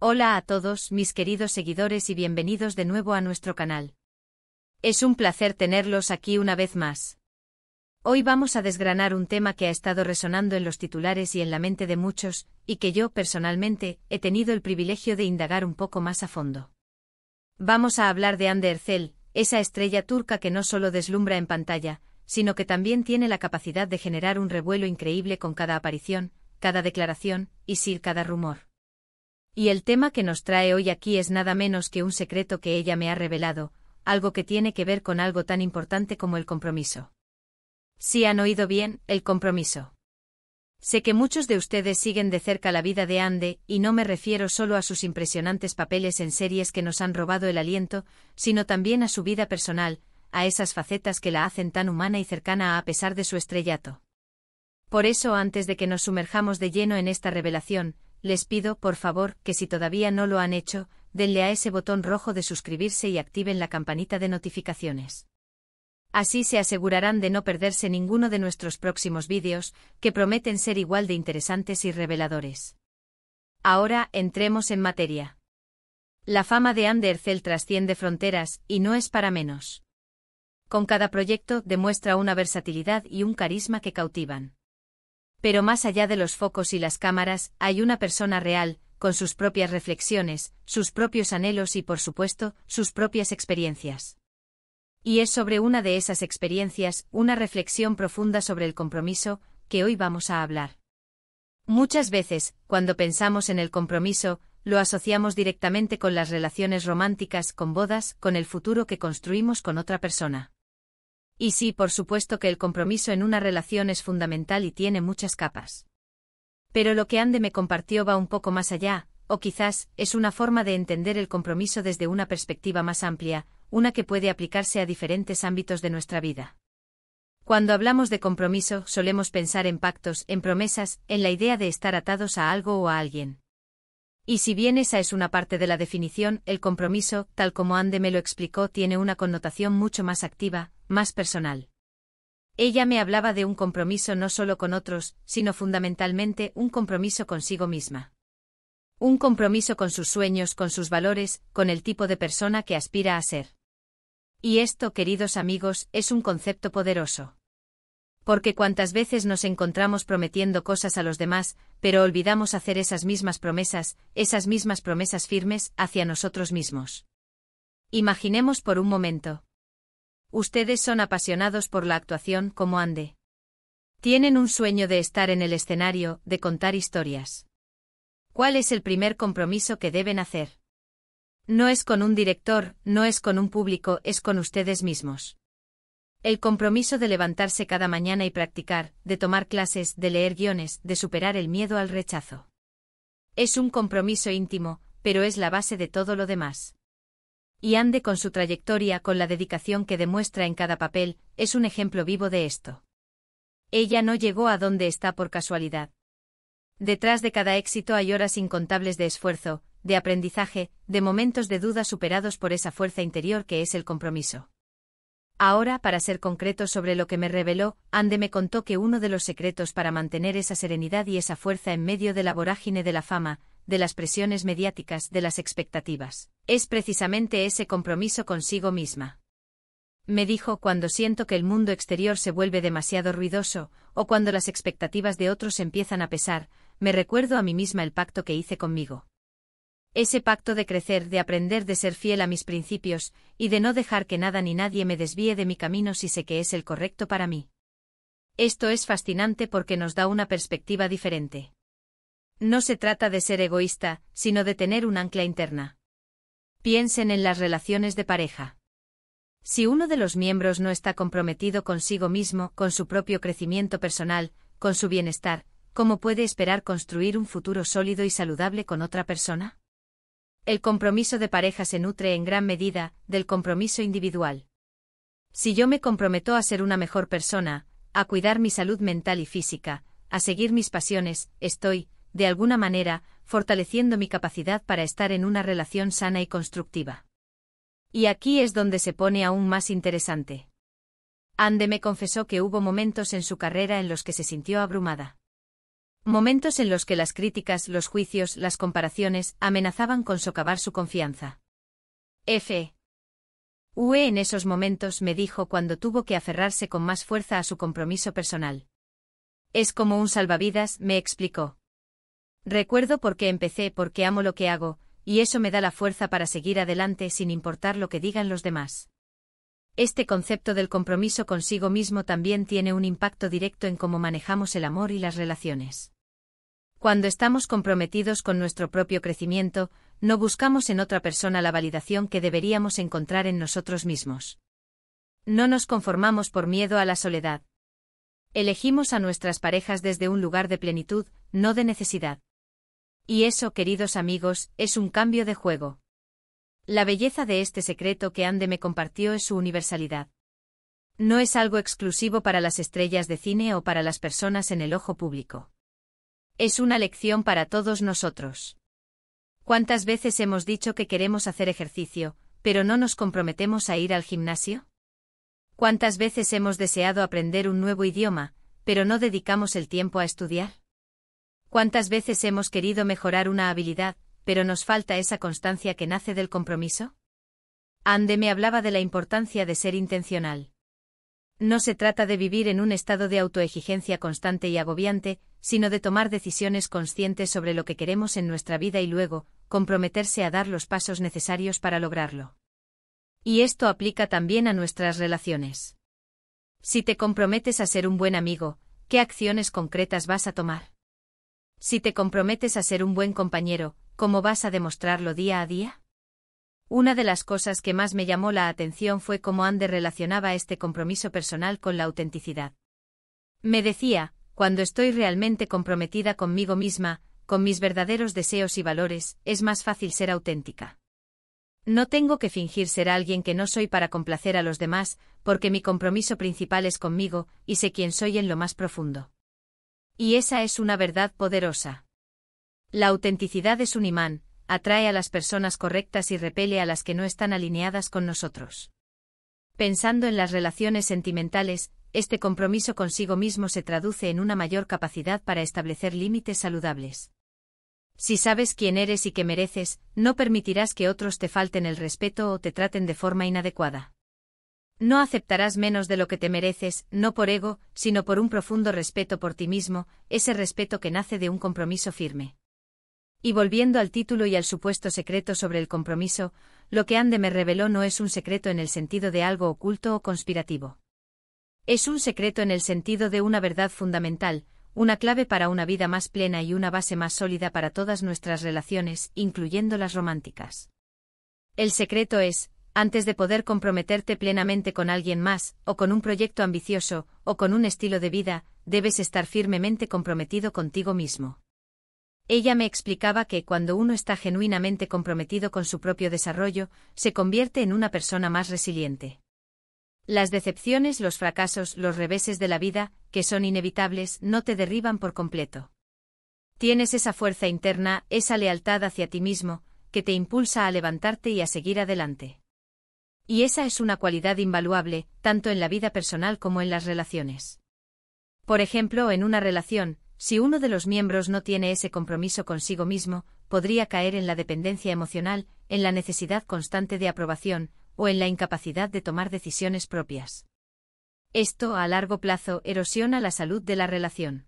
Hola a todos mis queridos seguidores y bienvenidos de nuevo a nuestro canal. Es un placer tenerlos aquí una vez más. Hoy vamos a desgranar un tema que ha estado resonando en los titulares y en la mente de muchos, y que yo, personalmente, he tenido el privilegio de indagar un poco más a fondo. Vamos a hablar de Hande Erçel, esa estrella turca que no solo deslumbra en pantalla, sino que también tiene la capacidad de generar un revuelo increíble con cada aparición, cada declaración, y sí, cada rumor. Y el tema que nos trae hoy aquí es nada menos que un secreto que ella me ha revelado, algo que tiene que ver con algo tan importante como el compromiso. Sí han oído bien, el compromiso. Sé que muchos de ustedes siguen de cerca la vida de Hande, y no me refiero solo a sus impresionantes papeles en series que nos han robado el aliento, sino también a su vida personal, a esas facetas que la hacen tan humana y cercana a pesar de su estrellato. Por eso, antes de que nos sumerjamos de lleno en esta revelación, les pido, por favor, que si todavía no lo han hecho, denle a ese botón rojo de suscribirse y activen la campanita de notificaciones. Así se asegurarán de no perderse ninguno de nuestros próximos vídeos, que prometen ser igual de interesantes y reveladores. Ahora, entremos en materia. La fama de Hande Erçel trasciende fronteras, y no es para menos. Con cada proyecto demuestra una versatilidad y un carisma que cautivan. Pero más allá de los focos y las cámaras, hay una persona real, con sus propias reflexiones, sus propios anhelos y, por supuesto, sus propias experiencias. Y es sobre una de esas experiencias, una reflexión profunda sobre el compromiso, que hoy vamos a hablar. Muchas veces, cuando pensamos en el compromiso, lo asociamos directamente con las relaciones románticas, con bodas, con el futuro que construimos con otra persona. Y sí, por supuesto que el compromiso en una relación es fundamental y tiene muchas capas. Pero lo que Hande me compartió va un poco más allá, o quizás, es una forma de entender el compromiso desde una perspectiva más amplia, una que puede aplicarse a diferentes ámbitos de nuestra vida. Cuando hablamos de compromiso, solemos pensar en pactos, en promesas, en la idea de estar atados a algo o a alguien. Y si bien esa es una parte de la definición, el compromiso, tal como Hande me lo explicó, tiene una connotación mucho más activa, más personal. Ella me hablaba de un compromiso no solo con otros, sino fundamentalmente un compromiso consigo misma. Un compromiso con sus sueños, con sus valores, con el tipo de persona que aspira a ser. Y esto, queridos amigos, es un concepto poderoso. Porque cuántas veces nos encontramos prometiendo cosas a los demás, pero olvidamos hacer esas mismas promesas firmes, hacia nosotros mismos. Imaginemos por un momento. Ustedes son apasionados por la actuación como Hande. Tienen un sueño de estar en el escenario, de contar historias. ¿Cuál es el primer compromiso que deben hacer? No es con un director, no es con un público, es con ustedes mismos. El compromiso de levantarse cada mañana y practicar, de tomar clases, de leer guiones, de superar el miedo al rechazo. Es un compromiso íntimo, pero es la base de todo lo demás. Y Hande, con su trayectoria, con la dedicación que demuestra en cada papel, es un ejemplo vivo de esto. Ella no llegó a donde está por casualidad. Detrás de cada éxito hay horas incontables de esfuerzo, de aprendizaje, de momentos de duda superados por esa fuerza interior que es el compromiso. Ahora, para ser concreto sobre lo que me reveló, Hande me contó que uno de los secretos para mantener esa serenidad y esa fuerza en medio de la vorágine de la fama, de las presiones mediáticas, de las expectativas, es precisamente ese compromiso consigo misma. Me dijo: cuando siento que el mundo exterior se vuelve demasiado ruidoso, o cuando las expectativas de otros empiezan a pesar, me recuerdo a mí misma el pacto que hice conmigo. Ese pacto de crecer, de aprender, de ser fiel a mis principios, y de no dejar que nada ni nadie me desvíe de mi camino si sé que es el correcto para mí. Esto es fascinante porque nos da una perspectiva diferente. No se trata de ser egoísta, sino de tener un ancla interna. Piensen en las relaciones de pareja. Si uno de los miembros no está comprometido consigo mismo, con su propio crecimiento personal, con su bienestar, ¿cómo puede esperar construir un futuro sólido y saludable con otra persona? El compromiso de pareja se nutre en gran medida del compromiso individual. Si yo me comprometo a ser una mejor persona, a cuidar mi salud mental y física, a seguir mis pasiones, estoy, de alguna manera, fortaleciendo mi capacidad para estar en una relación sana y constructiva. Y aquí es donde se pone aún más interesante. Hande me confesó que hubo momentos en su carrera en los que se sintió abrumada. Momentos en los que las críticas, los juicios, las comparaciones amenazaban con socavar su confianza. En esos momentos me dijo cuando tuvo que aferrarse con más fuerza a su compromiso personal. Es como un salvavidas, me explicó. Recuerdo por qué empecé, porque amo lo que hago, y eso me da la fuerza para seguir adelante sin importar lo que digan los demás. Este concepto del compromiso consigo mismo también tiene un impacto directo en cómo manejamos el amor y las relaciones. Cuando estamos comprometidos con nuestro propio crecimiento, no buscamos en otra persona la validación que deberíamos encontrar en nosotros mismos. No nos conformamos por miedo a la soledad. Elegimos a nuestras parejas desde un lugar de plenitud, no de necesidad. Y eso, queridos amigos, es un cambio de juego. La belleza de este secreto que Ande me compartió es su universalidad. No es algo exclusivo para las estrellas de cine o para las personas en el ojo público. Es una lección para todos nosotros. ¿Cuántas veces hemos dicho que queremos hacer ejercicio, pero no nos comprometemos a ir al gimnasio? ¿Cuántas veces hemos deseado aprender un nuevo idioma, pero no dedicamos el tiempo a estudiar? ¿Cuántas veces hemos querido mejorar una habilidad, pero nos falta esa constancia que nace del compromiso? Ande me hablaba de la importancia de ser intencional. No se trata de vivir en un estado de autoexigencia constante y agobiante, sino de tomar decisiones conscientes sobre lo que queremos en nuestra vida y luego, comprometerse a dar los pasos necesarios para lograrlo. Y esto aplica también a nuestras relaciones. Si te comprometes a ser un buen amigo, ¿qué acciones concretas vas a tomar? Si te comprometes a ser un buen compañero, ¿cómo vas a demostrarlo día a día? Una de las cosas que más me llamó la atención fue cómo Ande relacionaba este compromiso personal con la autenticidad. Me decía, cuando estoy realmente comprometida conmigo misma, con mis verdaderos deseos y valores, es más fácil ser auténtica. No tengo que fingir ser alguien que no soy para complacer a los demás, porque mi compromiso principal es conmigo, y sé quién soy en lo más profundo. Y esa es una verdad poderosa. La autenticidad es un imán, atrae a las personas correctas y repele a las que no están alineadas con nosotros. Pensando en las relaciones sentimentales, este compromiso consigo mismo se traduce en una mayor capacidad para establecer límites saludables. Si sabes quién eres y qué mereces, no permitirás que otros te falten el respeto o te traten de forma inadecuada. No aceptarás menos de lo que te mereces, no por ego, sino por un profundo respeto por ti mismo, ese respeto que nace de un compromiso firme. Y volviendo al título y al supuesto secreto sobre el compromiso, lo que Ande me reveló no es un secreto en el sentido de algo oculto o conspirativo. Es un secreto en el sentido de una verdad fundamental, una clave para una vida más plena y una base más sólida para todas nuestras relaciones, incluyendo las románticas. El secreto es, antes de poder comprometerte plenamente con alguien más, o con un proyecto ambicioso, o con un estilo de vida, debes estar firmemente comprometido contigo mismo. Ella me explicaba que cuando uno está genuinamente comprometido con su propio desarrollo, se convierte en una persona más resiliente. Las decepciones, los fracasos, los reveses de la vida, que son inevitables, no te derriban por completo. Tienes esa fuerza interna, esa lealtad hacia ti mismo, que te impulsa a levantarte y a seguir adelante. Y esa es una cualidad invaluable, tanto en la vida personal como en las relaciones. Por ejemplo, en una relación, si uno de los miembros no tiene ese compromiso consigo mismo, podría caer en la dependencia emocional, en la necesidad constante de aprobación, o en la incapacidad de tomar decisiones propias. Esto, a largo plazo, erosiona la salud de la relación.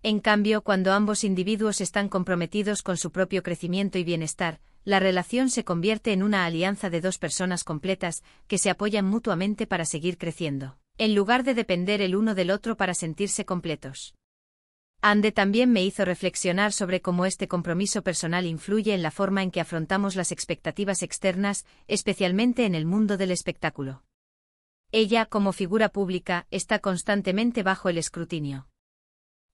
En cambio, cuando ambos individuos están comprometidos con su propio crecimiento y bienestar, la relación se convierte en una alianza de dos personas completas, que se apoyan mutuamente para seguir creciendo, en lugar de depender el uno del otro para sentirse completos. Ande también me hizo reflexionar sobre cómo este compromiso personal influye en la forma en que afrontamos las expectativas externas, especialmente en el mundo del espectáculo. Ella, como figura pública, está constantemente bajo el escrutinio.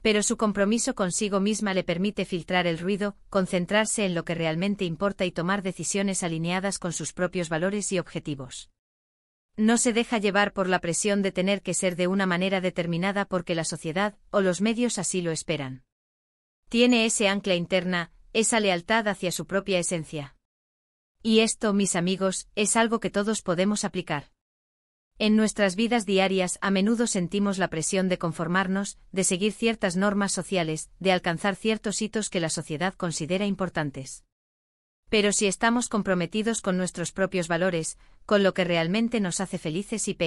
Pero su compromiso consigo misma le permite filtrar el ruido, concentrarse en lo que realmente importa y tomar decisiones alineadas con sus propios valores y objetivos. No se deja llevar por la presión de tener que ser de una manera determinada porque la sociedad o los medios así lo esperan. Tiene ese ancla interna, esa lealtad hacia su propia esencia. Y esto, mis amigos, es algo que todos podemos aplicar. En nuestras vidas diarias a menudo sentimos la presión de conformarnos, de seguir ciertas normas sociales, de alcanzar ciertos hitos que la sociedad considera importantes. Pero si estamos comprometidos con nuestros propios valores, con lo que realmente nos hace felices y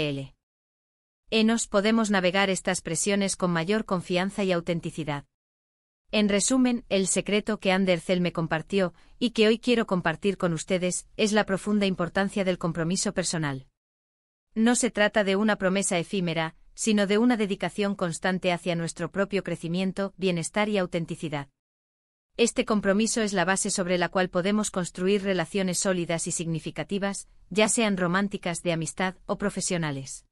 nos podemos navegar estas presiones con mayor confianza y autenticidad. En resumen, el secreto que Andercel me compartió, y que hoy quiero compartir con ustedes, es la profunda importancia del compromiso personal. No se trata de una promesa efímera, sino de una dedicación constante hacia nuestro propio crecimiento, bienestar y autenticidad. Este compromiso es la base sobre la cual podemos construir relaciones sólidas y significativas, ya sean románticas, de amistad o profesionales.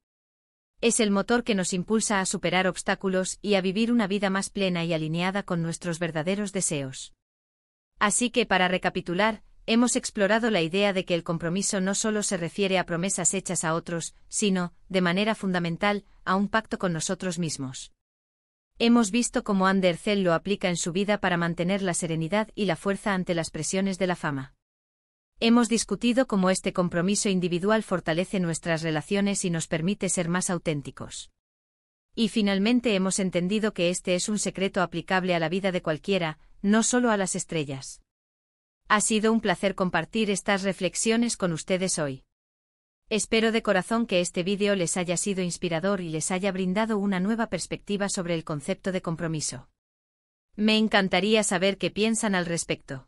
Es el motor que nos impulsa a superar obstáculos y a vivir una vida más plena y alineada con nuestros verdaderos deseos. Así que, para recapitular, hemos explorado la idea de que el compromiso no solo se refiere a promesas hechas a otros, sino, de manera fundamental, a un pacto con nosotros mismos. Hemos visto cómo Andercel lo aplica en su vida para mantener la serenidad y la fuerza ante las presiones de la fama. Hemos discutido cómo este compromiso individual fortalece nuestras relaciones y nos permite ser más auténticos. Y finalmente hemos entendido que este es un secreto aplicable a la vida de cualquiera, no solo a las estrellas. Ha sido un placer compartir estas reflexiones con ustedes hoy. Espero de corazón que este vídeo les haya sido inspirador y les haya brindado una nueva perspectiva sobre el concepto de compromiso. Me encantaría saber qué piensan al respecto.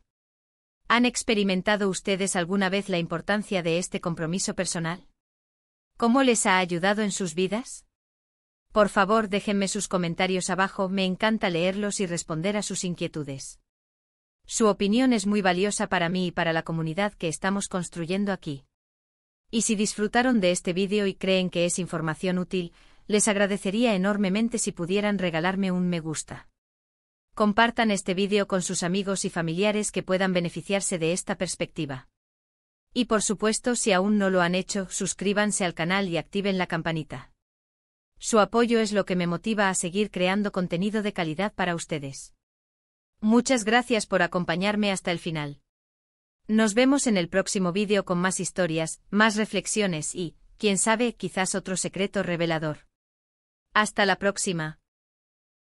¿Han experimentado ustedes alguna vez la importancia de este compromiso personal? ¿Cómo les ha ayudado en sus vidas? Por favor, déjenme sus comentarios abajo, me encanta leerlos y responder a sus inquietudes. Su opinión es muy valiosa para mí y para la comunidad que estamos construyendo aquí. Y si disfrutaron de este vídeo y creen que es información útil, les agradecería enormemente si pudieran regalarme un me gusta. Compartan este vídeo con sus amigos y familiares que puedan beneficiarse de esta perspectiva. Y por supuesto, si aún no lo han hecho, suscríbanse al canal y activen la campanita. Su apoyo es lo que me motiva a seguir creando contenido de calidad para ustedes. Muchas gracias por acompañarme hasta el final. Nos vemos en el próximo vídeo con más historias, más reflexiones y, quién sabe, quizás otro secreto revelador. Hasta la próxima.